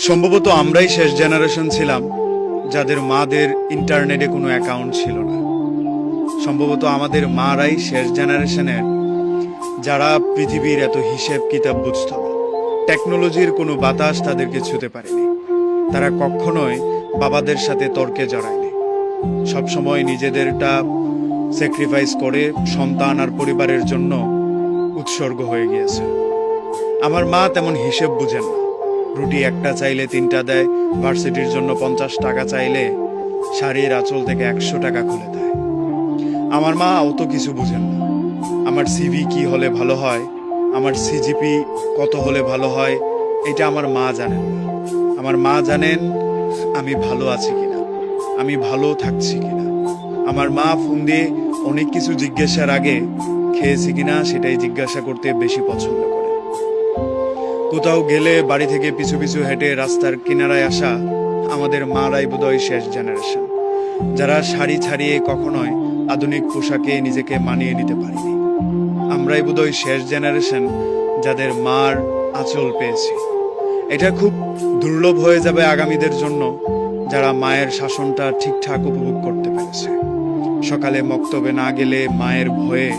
সম্ভবত আমরাই শেষ জেনারেশন ছিলাম যাদের মাদের ইন্টারনেটে কোনো অ্যাকাউন্ট ছিল না। সম্ভবত আমাদের মারাই শেষ জেনারেশনের যারা পৃথিবীর এত হিসেব কিতাব বুঝত না। টেকনোলজির কোনো বাতাস তাদেরকে ছুতে পারেনি। তারা কখনোই বাবাদের সাথে তর্কে জড়ায়নি। সবসময় নিজেদেরটা স্যাক্রিফাইস করে সন্তান আর পরিবারের জন্য উৎসর্গ হয়ে গিয়েছে। আমার মা তেমন হিসেব বুঝেন না। রুটি একটা চাইলে 3টা দেয়, ভার্সিটির জন্য 50 টাকা চাইলে শাড়ির আঁচল থেকে 100 টাকা খুলে দেয়। আমার মা অত কিছু বুঝেন না। আমার সিভি কি হলে ভালো হয়, আমার সিজিপি কত হলে ভালো হয়, এটা আমার মা জানেন না। আমার মা জানেন আমি ভালো আছি কিনা, আমি ভালো থাকছি কিনা। আমার মা ফোন দিয়ে অনেক কিছু জিজ্ঞাসার আগে খেয়েছি কিনা সেটাই জিজ্ঞাসা করতে বেশি পছন্দ করে। কোথাও গেলে বাড়ি থেকে পিছু পিছু হেঁটে রাস্তার কিনারায় আসা আমাদের মারাই বোধহয় শেষ জেনারেশন, যারা শাড়ি ছাড়িয়ে কখনোই আধুনিক পোশাকে নিজেকে মানিয়ে নিতে পারেনি। আমরাই বোধহয় শেষ জেনারেশন যাদের মার আঁচল পেয়েছি। এটা খুব দুর্লভ হয়ে যাবে আগামীদের জন্য, যারা মায়ের শাসনটা ঠিকঠাক উপভোগ করতে পেরেছে। সকালে মক্তবে না গেলে মায়ের ভয়ে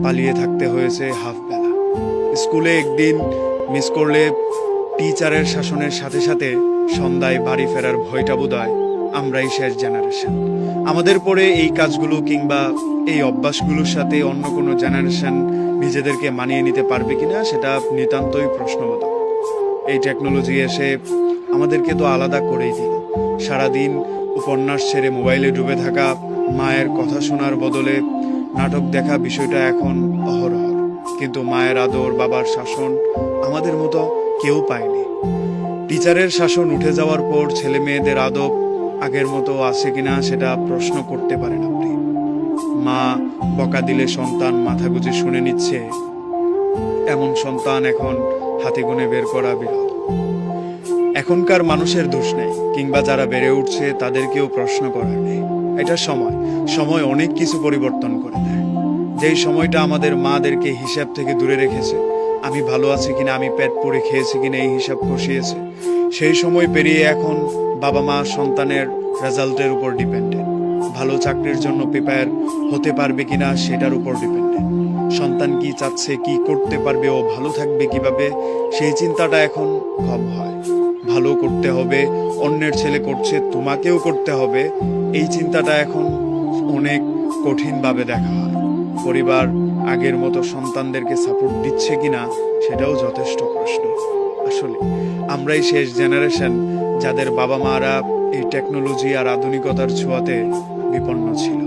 পালিয়ে থাকতে হয়েছে হাফ বেলা। স্কুলে একদিন মিস করলে টিচারের শাসনের সাথে সাথে সন্ধ্যায় বাড়ি ফেরার ভয়টা বোধহয় আমরাই শেষ জেনারেশন। আমাদের পরে এই কাজগুলো কিংবা এই অভ্যাসগুলোর সাথে অন্য কোনো জেনারেশন নিজেদেরকে মানিয়ে নিতে পারবে কিনা সেটা নিতান্তই প্রশ্নবোধক। এই টেকনোলজি এসে আমাদেরকে তো আলাদা করেই দিল। সারাদিন উপন্যাস ছেড়ে মোবাইলে ডুবে থাকা, মায়ের কথা শোনার বদলে নাটক দেখা বিষয়টা এখন অহরহ। কিন্তু মায়ের আদর, বাবার শাসন আমাদের মতো কেউ পায়নি। টিচারের শাসন উঠে যাওয়ার পর ছেলে মেয়েদের আদব আগের মতো আছে কিনা সেটা প্রশ্ন করতে পারেন আপনি। মা বকা দিলে সন্তান মাথা গুঁজে শুনে নিচ্ছে, এমন সন্তান এখন হাতে গুনে বের করা বিরল। এখনকার মানুষের দোষ নেই, কিংবা যারা বেড়ে উঠছে তাদেরকেও প্রশ্ন করার নেই। এটা সময় অনেক কিছু পরিবর্তন করে দেয়। যেই সময়টা আমাদের মাদেরকে হিসাব থেকে দূরে রেখেছে, আমি ভালো আছি কিনা, আমি পেট পুড়ে খেয়েছি কিনা এই হিসাব কষিয়েছে, সেই সময় পেরিয়ে এখন বাবা মা সন্তানের রেজাল্টের উপর ডিপেন্ডেন্ট। ভালো চাকরির জন্য প্রিপেয়ার হতে পারবে কিনা সেটার উপর ডিপেন্ডেন্ট। সন্তান কি চাচ্ছে, কি করতে পারবে, ও ভালো থাকবে কিভাবে, সেই চিন্তাটা এখন কম হয়। ভালো করতে হবে, অন্যের ছেলে করছে তোমাকেও করতে হবে, এই চিন্তাটা এখন অনেক কঠিনভাবে দেখা হয়। পরিবার আগের মতো সন্তানদেরকে সাপোর্ট দিচ্ছে কিনা সেটাও যথেষ্ট প্রশ্ন। আসলে আমরাই শেষ জেনারেশন যাদের বাবা মারা এই টেকনোলজি আর আধুনিকতার ছোঁয়াতে বিপন্ন ছিল।